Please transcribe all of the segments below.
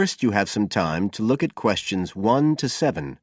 First, you have some time to look at questions 1 to 7.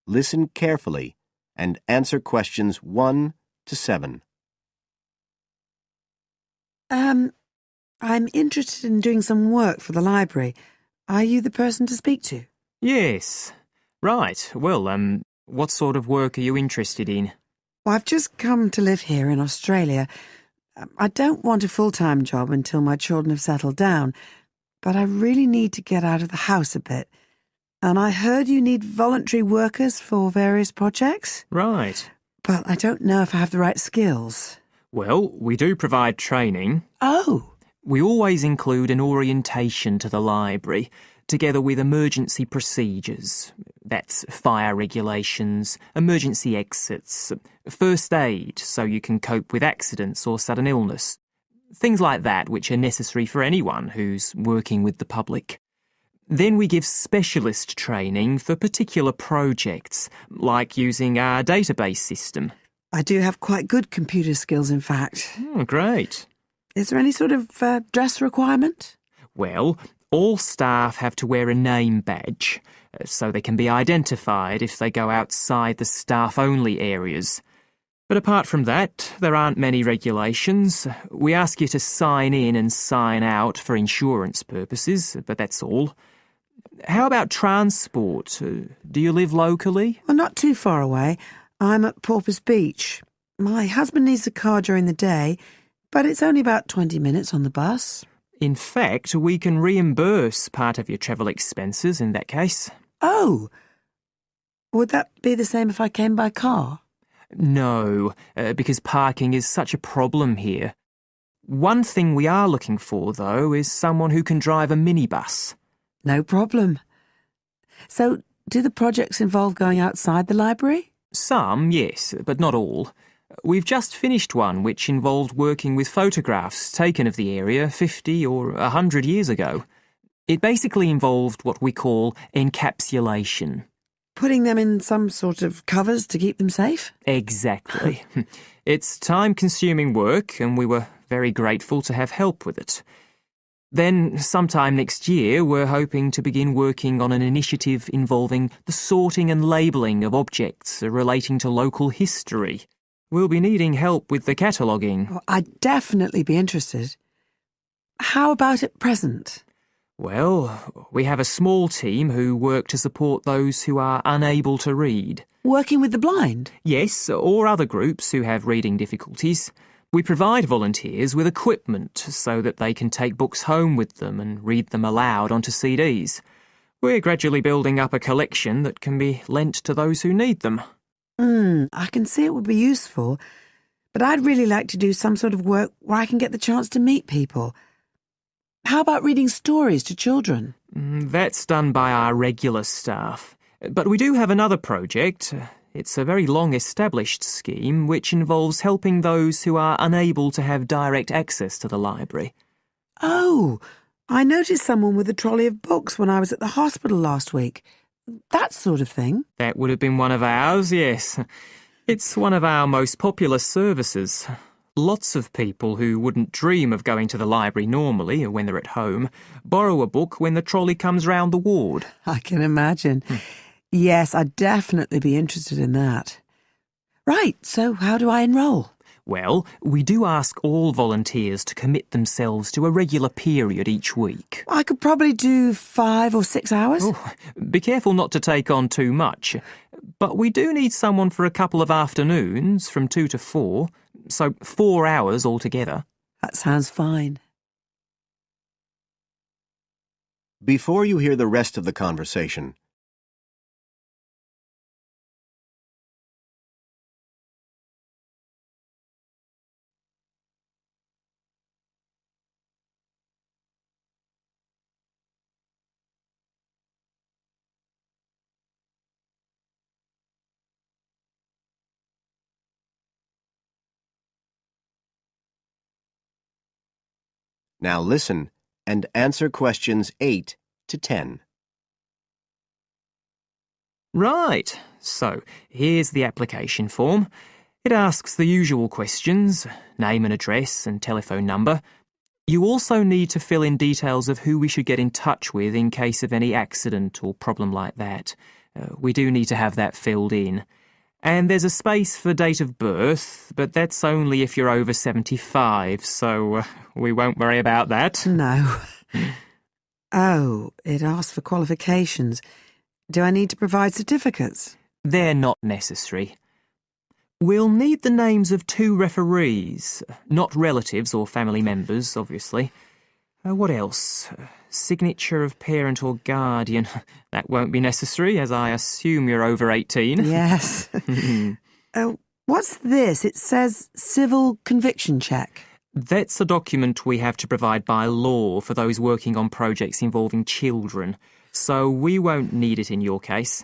Listen carefully and answer questions 1 to 7. I'm interested in doing some work for the library. Are you the person to speak to? Yes. Right. Well, what sort of work are you interested in? Well, I've just come to live here in Australia. I don't want a full-time job until my children have settled down, but I really need to get out of the house a bit. And I heard you need voluntary workers for various projects. Right. But I don't know if I have the right skills. Well, we do provide training. Oh! We always include an orientation to the library, together with emergency procedures. That's fire regulations, emergency exits, first aid so you can cope with accidents or sudden illness. Things like that which are necessary for anyone who's working with the public. Then we give specialist training for particular projects, like using our database system. I do have quite good computer skills, in fact. Oh, great. Is there any sort of dress requirement? Well, all staff have to wear a name badge, so they can be identified if they go outside the staff-only areas. But apart from that, there aren't many regulations. We ask you to sign in and sign out for insurance purposes, but that's all. How about transport? Do you live locally? Well, not too far away. I'm at Porpoise Beach. My husband needs a car during the day, but it's only about 20 minutes on the bus. In fact, we can reimburse part of your travel expenses in that case. Oh! Would that be the same if I came by car? No, because parking is such a problem here. One thing we are looking for, though, is someone who can drive a minibus. No problem. So, do the projects involve going outside the library? Some, yes, but not all. We've just finished one which involved working with photographs taken of the area 50 or 100 years ago. It basically involved what we call encapsulation. Putting them in some sort of covers to keep them safe? Exactly. It's time-consuming work, and we were very grateful to have help with it. Then, sometime next year, we're hoping to begin working on an initiative involving the sorting and labelling of objects relating to local history. We'll be needing help with the cataloguing. Oh, I'd definitely be interested. How about at present? Well, we have a small team who work to support those who are unable to read. Working with the blind? Yes, or other groups who have reading difficulties. We provide volunteers with equipment so that they can take books home with them and read them aloud onto CDs. We're gradually building up a collection that can be lent to those who need them. I can see it would be useful, but I'd really like to do some sort of work where I can get the chance to meet people. How about reading stories to children? That's done by our regular staff. But we do have another project. It's a very long-established scheme which involves helping those who are unable to have direct access to the library. Oh, I noticed someone with a trolley of books when I was at the hospital last week. That sort of thing. That would have been one of ours, yes. It's one of our most popular services. Lots of people who wouldn't dream of going to the library normally when they're at home borrow a book when the trolley comes round the ward. I can imagine. Yes, I'd definitely be interested in that. Right, so how do I enrol? Well, we do ask all volunteers to commit themselves to a regular period each week. I could probably do 5 or 6 hours. Oh, be careful not to take on too much. But we do need someone for a couple of afternoons from 2 to 4, so 4 hours altogether. That sounds fine. Before you hear the rest of the conversation, Now listen and answer questions 8 to 10. Right, so here's the application form. It asks the usual questions, name and address and telephone number. You also need to fill in details of who we should get in touch with in case of any accident or problem like that. We do need to have that filled in. And there's a space for date of birth, but that's only if you're over 75, so we won't worry about that. No. Oh, it asks for qualifications. Do I need to provide certificates? They're not necessary. We'll need the names of 2 referees, not relatives or family members, obviously. What else? Signature of parent or guardian. That won't be necessary, as I assume you're over 18. Yes. What's this? It says civil conviction check. That's a document we have to provide by law for those working on projects involving children, so we won't need it in your case.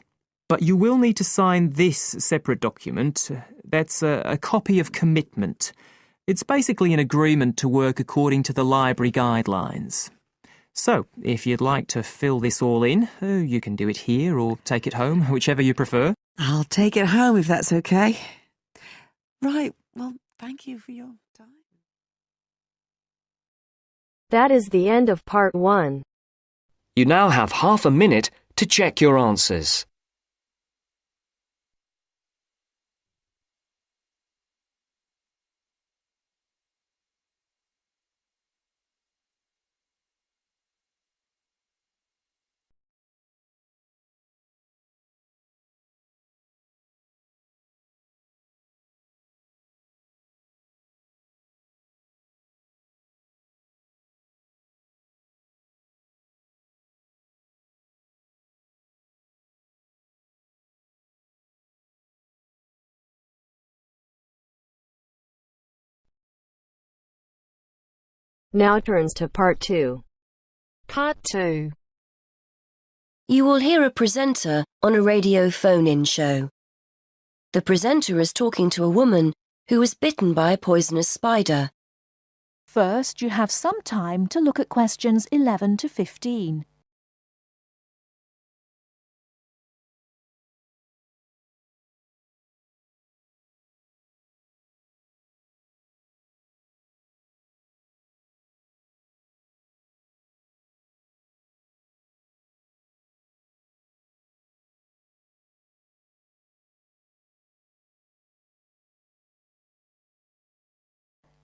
But you will need to sign this separate document. That's a copy of commitment. It's basically an agreement to work according to the library guidelines. So, if you'd like to fill this all in, you can do it here or take it home, whichever you prefer. I'll take it home if that's okay. Right, well, thank you for your time. That is the end of part 1. You now have half a minute to check your answers. Now turns to part 2. Part 2. You will hear a presenter on a radio phone-in show. The presenter is talking to a woman who was bitten by a poisonous spider. First, you have some time to look at questions 11 to 15.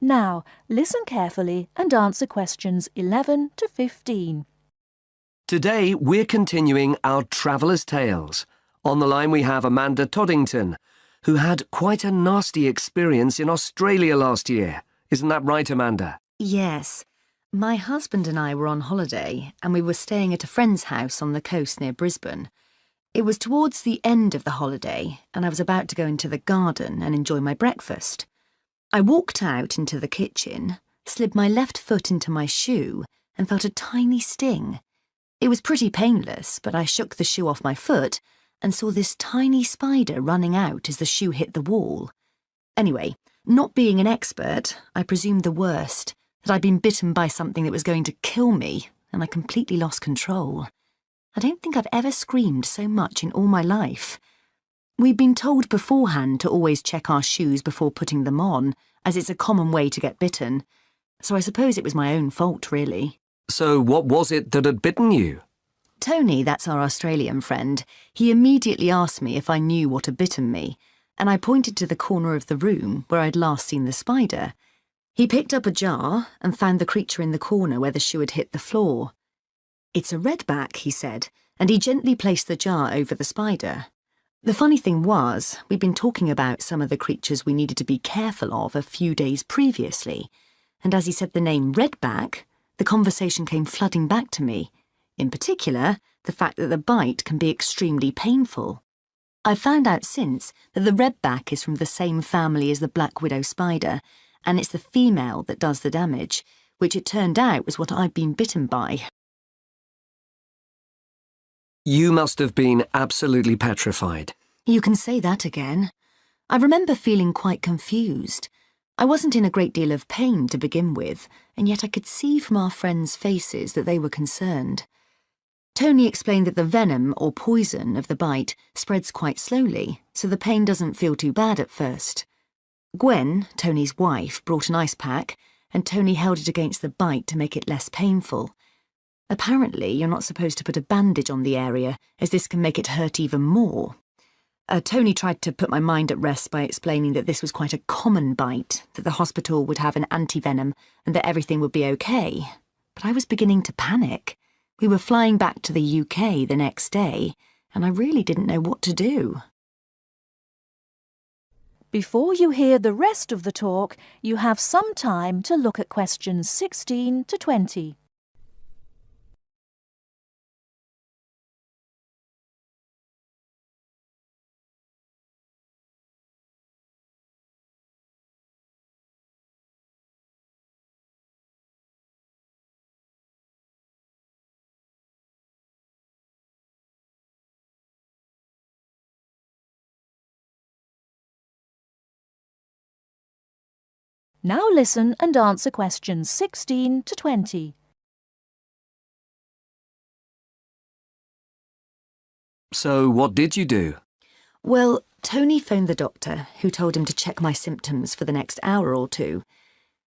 Now, listen carefully and answer questions 11 to 15. Today, we're continuing our Traveller's Tales. On the line we have Amanda Toddington, who had quite a nasty experience in Australia last year. Isn't that right, Amanda? Yes. My husband and I were on holiday and we were staying at a friend's house on the coast near Brisbane. It was towards the end of the holiday and I was about to go into the garden and enjoy my breakfast. I walked out into the kitchen, slid my left foot into my shoe and felt a tiny sting. It was pretty painless, but I shook the shoe off my foot and saw this tiny spider running out as the shoe hit the wall. Anyway, not being an expert, I presumed the worst, that I'd been bitten by something that was going to kill me, and I completely lost control. I don't think I've ever screamed so much in all my life. We'd been told beforehand to always check our shoes before putting them on, as it's a common way to get bitten. So I suppose it was my own fault, really. So what was it that had bitten you? Tony, that's our Australian friend, he immediately asked me if I knew what had bitten me, and I pointed to the corner of the room where I'd last seen the spider. He picked up a jar and found the creature in the corner where the shoe had hit the floor. "It's a redback," he said, and he gently placed the jar over the spider. The funny thing was, we'd been talking about some of the creatures we needed to be careful of a few days previously, and as he said the name redback, the conversation came flooding back to me. In particular, the fact that the bite can be extremely painful. I've found out since that the redback is from the same family as the black widow spider, and it's the female that does the damage, which it turned out was what I'd been bitten by. You must have been absolutely petrified. You can say that again. I remember feeling quite confused. I wasn't in a great deal of pain to begin with, and yet I could see from our friends' faces that they were concerned. Tony explained that the venom or poison of the bite spreads quite slowly, so the pain doesn't feel too bad at first. Gwen, Tony's wife, brought an ice pack, and Tony held it against the bite to make it less painful. Apparently, you're not supposed to put a bandage on the area, as this can make it hurt even more. Tony tried to put my mind at rest by explaining that this was quite a common bite, that the hospital would have an antivenom, and that everything would be okay. But I was beginning to panic. We were flying back to the UK the next day, and I really didn't know what to do. Before you hear the rest of the talk, you have some time to look at questions 16 to 20. Now listen and answer questions 16 to 20. So what did you do? Well, Tony phoned the doctor, who told him to check my symptoms for the next hour or two.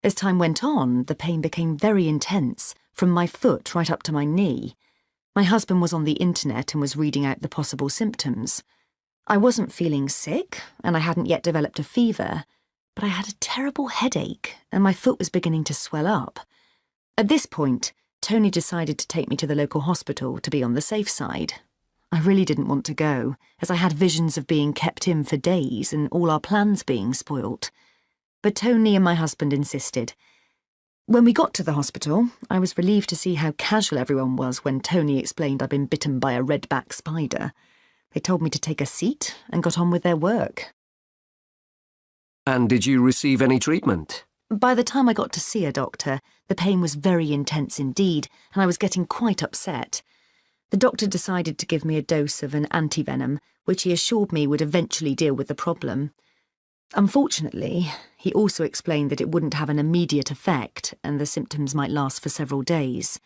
As time went on, the pain became very intense, from my foot right up to my knee. My husband was on the internet and was reading out the possible symptoms. I wasn't feeling sick, and I hadn't yet developed a fever, but I had a terrible headache, and my foot was beginning to swell up. At this point, Tony decided to take me to the local hospital to be on the safe side. I really didn't want to go, as I had visions of being kept in for days and all our plans being spoilt. But Tony and my husband insisted. When we got to the hospital, I was relieved to see how casual everyone was when Tony explained I'd been bitten by a redback spider. They told me to take a seat and got on with their work. And did you receive any treatment? By the time I got to see a doctor, the pain was very intense indeed, and I was getting quite upset. The doctor decided to give me a dose of an antivenom, which he assured me would eventually deal with the problem. Unfortunately, he also explained that it wouldn't have an immediate effect and the symptoms might last for several days.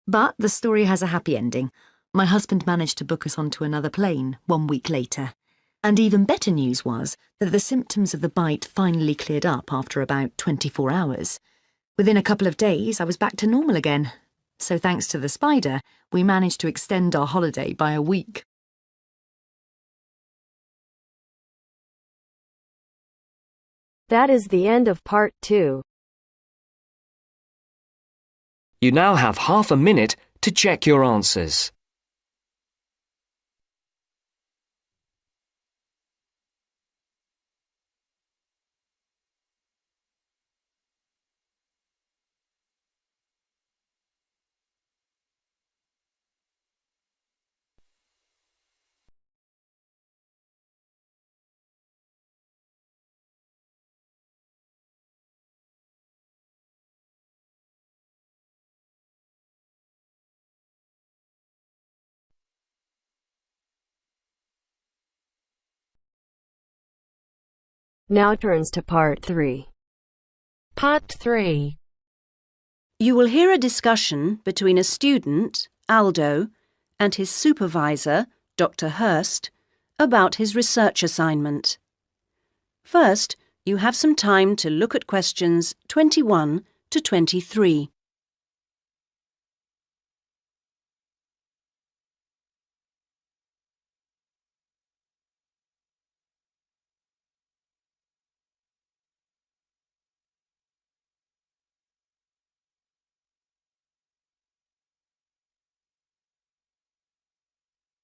But the story has a happy ending. My husband managed to book us onto another plane 1 week later. And even better news was that the symptoms of the bite finally cleared up after about 24 hours. Within a couple of days, I was back to normal again. So thanks to the spider, we managed to extend our holiday by a week. That is the end of part 2. You now have half a minute to check your answers. Now turns to part 3. Part 3. You will hear a discussion between a student, Aldo, and his supervisor, Dr. Hurst, about his research assignment. First, you have some time to look at questions 21 to 23.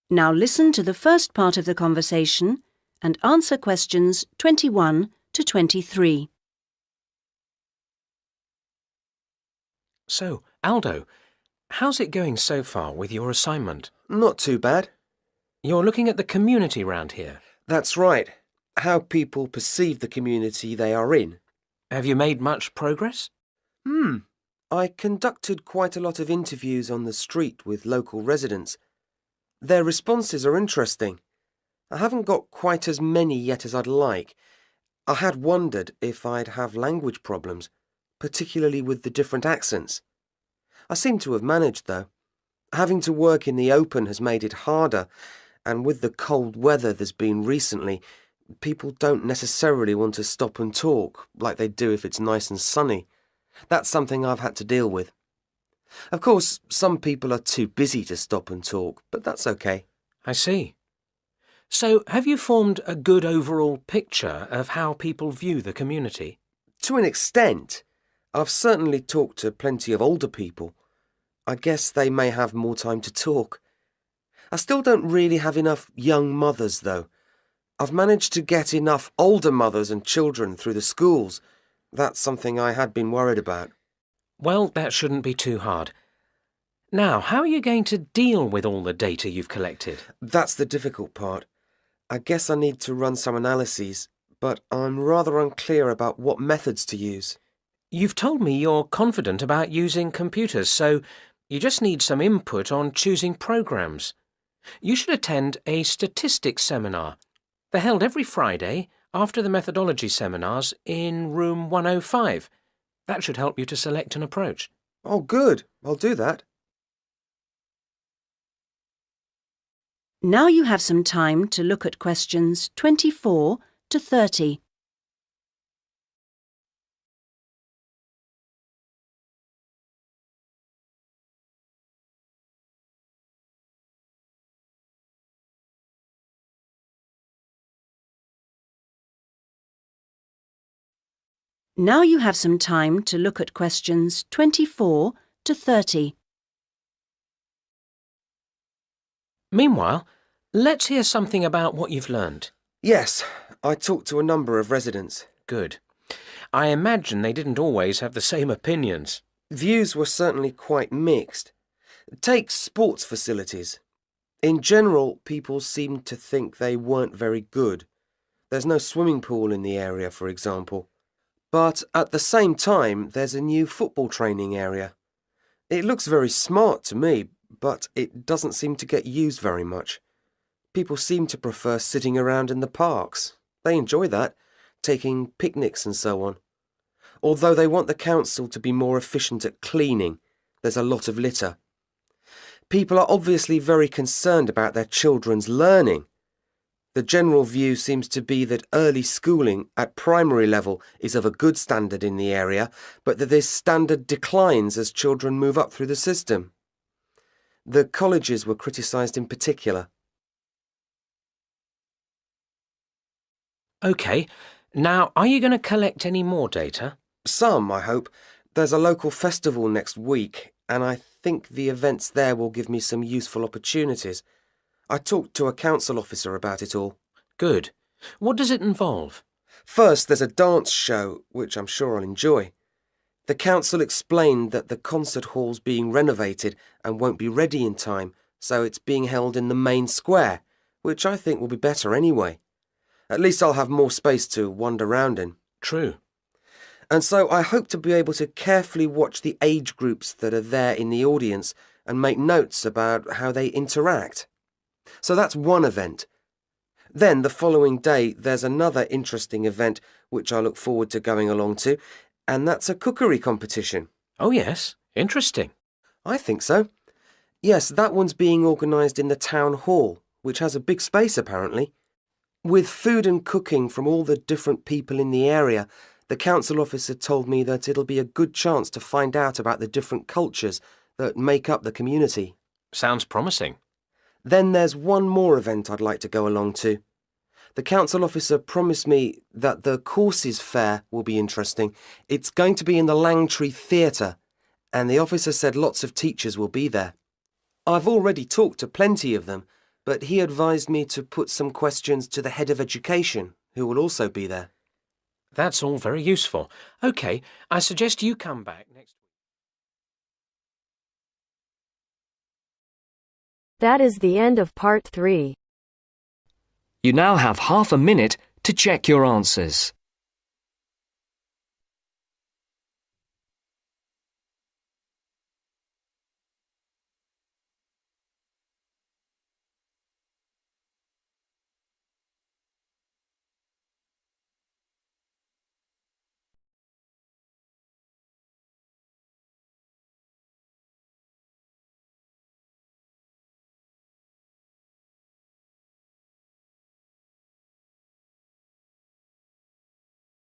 Now listen to the first part of the conversation and answer questions 21 to 23. So, Aldo, how's it going so far with your assignment? Not too bad. You're looking at the community round here. That's right. How people perceive the community they are in. Have you made much progress? I conducted quite a lot of interviews on the street with local residents. Their responses are interesting. I haven't got quite as many yet as I'd like. I had wondered if I'd have language problems, particularly with the different accents. I seem to have managed, though. Having to work in the open has made it harder, and with the cold weather there's been recently, people don't necessarily want to stop and talk like they do if it's nice and sunny. That's something I've had to deal with. Of course, some people are too busy to stop and talk, but that's okay. I see. So, have you formed a good overall picture of how people view the community? To an extent. I've certainly talked to plenty of older people. I guess they may have more time to talk. I still don't really have enough young mothers, though. I've managed to get enough older mothers and children through the schools. That's something I had been worried about. Well, that shouldn't be too hard. Now, how are you going to deal with all the data you've collected? That's the difficult part. I guess I need to run some analyses, but I'm rather unclear about what methods to use. You've told me you're confident about using computers, so you just need some input on choosing programs. You should attend a statistics seminar. They're held every Friday after the methodology seminars in room 105. That should help you to select an approach. Oh, good. I'll do that. Now you have some time to look at questions 24 to 30. Now you have some time to look at questions 24 to 30. Meanwhile, let's hear something about what you've learned. Yes, I talked to a number of residents. Good. I imagine they didn't always have the same opinions. Views were certainly quite mixed. Take sports facilities. In general, people seemed to think they weren't very good. There's no swimming pool in the area, for example. But at the same time, there's a new football training area. It looks very smart to me, but it doesn't seem to get used very much. People seem to prefer sitting around in the parks. They enjoy that, taking picnics and so on. Although they want the council to be more efficient at cleaning, there's a lot of litter. People are obviously very concerned about their children's learning. The general view seems to be that early schooling at primary level is of a good standard in the area, but that this standard declines as children move up through the system. The colleges were criticised in particular. OK. Now, are you going to collect any more data? Some, I hope. There's a local festival next week, and I think the events there will give me some useful opportunities. I talked to a council officer about it all. Good. What does it involve? First, there's a dance show, which I'm sure I'll enjoy. The council explained that the concert hall's being renovated and won't be ready in time, so it's being held in the main square, which I think will be better anyway. At least I'll have more space to wander around in. True. And so I hope to be able to carefully watch the age groups that are there in the audience and make notes about how they interact. So that's one event. Then the following day there's another interesting event which I look forward to going along to, and that's a cookery competition. Oh yes, interesting. I think so. Yes, that one's being organised in the town hall, which has a big space apparently. With food and cooking from all the different people in the area, the council officer told me that it'll be a good chance to find out about the different cultures that make up the community. Sounds promising. Then there's one more event I'd like to go along to. The council officer promised me that the courses fair will be interesting. It's going to be in the Langtree Theatre, and the officer said lots of teachers will be there. I've already talked to plenty of them, but he advised me to put some questions to the head of education, who will also be there. That's all very useful. OK, I suggest you come back next week. That is the end of part 3. You now have half a minute to check your answers.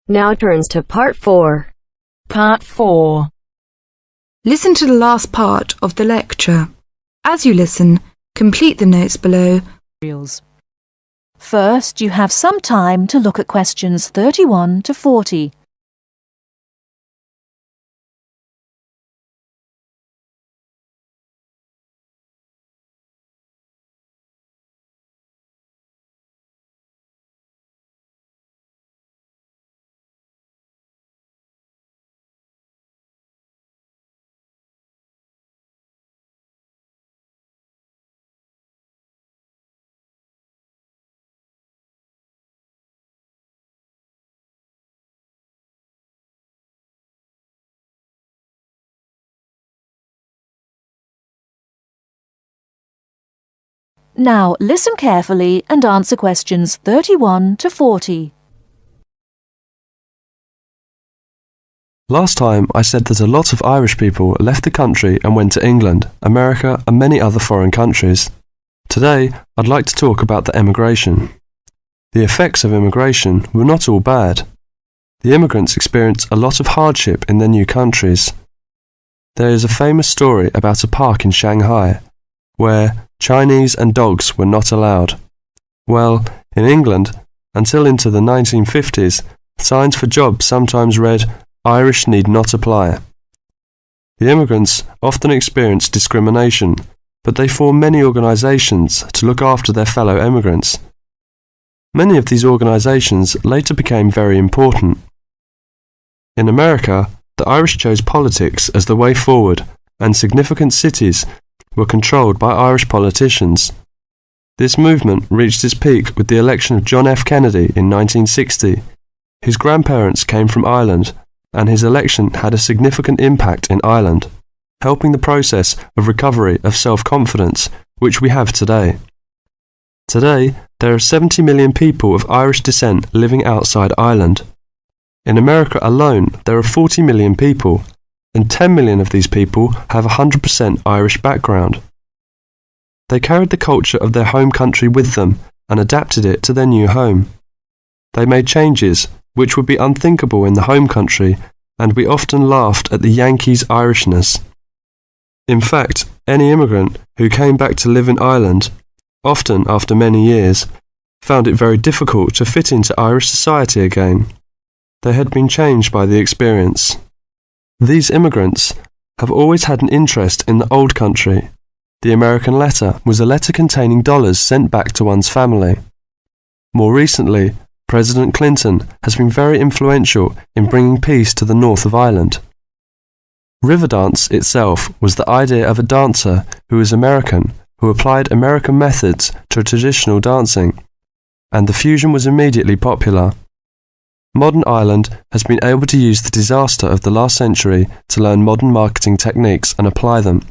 Now turns to Part 4. Part 4. Listen to the last part of the lecture. As you listen, complete the notes below. First, you have some time to look at questions 31 to 40. Now listen carefully and answer questions 31 to 40. Last time I said that a lot of Irish people left the country and went to England, America and many other foreign countries. Today I'd like to talk about the emigration. The effects of immigration were not all bad. The immigrants experienced a lot of hardship in their new countries. There is a famous story about a park in Shanghai where Chinese and dogs were not allowed. Well, in England, until into the 1950s, signs for jobs sometimes read, "Irish need not apply." The immigrants often experienced discrimination, but they formed many organisations to look after their fellow immigrants. Many of these organisations later became very important. In America, the Irish chose politics as the way forward, and significant cities were controlled by Irish politicians. This movement reached its peak with the election of John F. Kennedy in 1960. His grandparents came from Ireland, and his election had a significant impact in Ireland, helping the process of recovery of self-confidence which we have today. Today, there are 70 million people of Irish descent living outside Ireland. In America alone, there are 40 million people, and 10 million of these people have a 100% Irish background. They carried the culture of their home country with them and adapted it to their new home. They made changes which would be unthinkable in the home country, and we often laughed at the Yankees' Irishness. In fact, any immigrant who came back to live in Ireland, often after many years, found it very difficult to fit into Irish society again. They had been changed by the experience. These immigrants have always had an interest in the old country. The American letter was a letter containing dollars sent back to one's family. More recently, President Clinton has been very influential in bringing peace to the north of Ireland. Riverdance itself was the idea of a dancer who was American, who applied American methods to traditional dancing, and the fusion was immediately popular. Modern Ireland has been able to use the disaster of the last century to learn modern marketing techniques and apply them,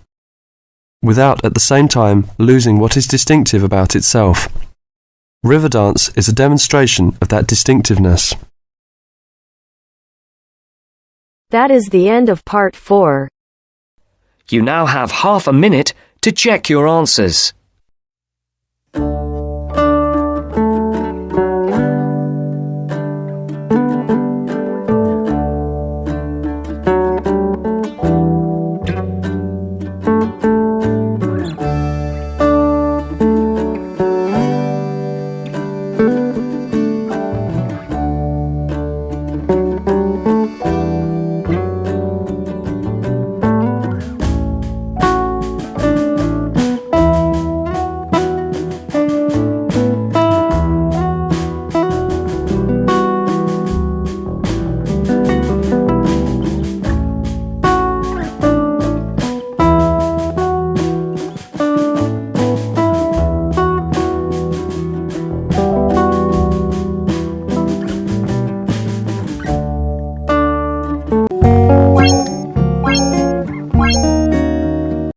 without at the same time losing what is distinctive about itself. Riverdance is a demonstration of that distinctiveness. That is the end of Part 4. You now have half a minute to check your answers.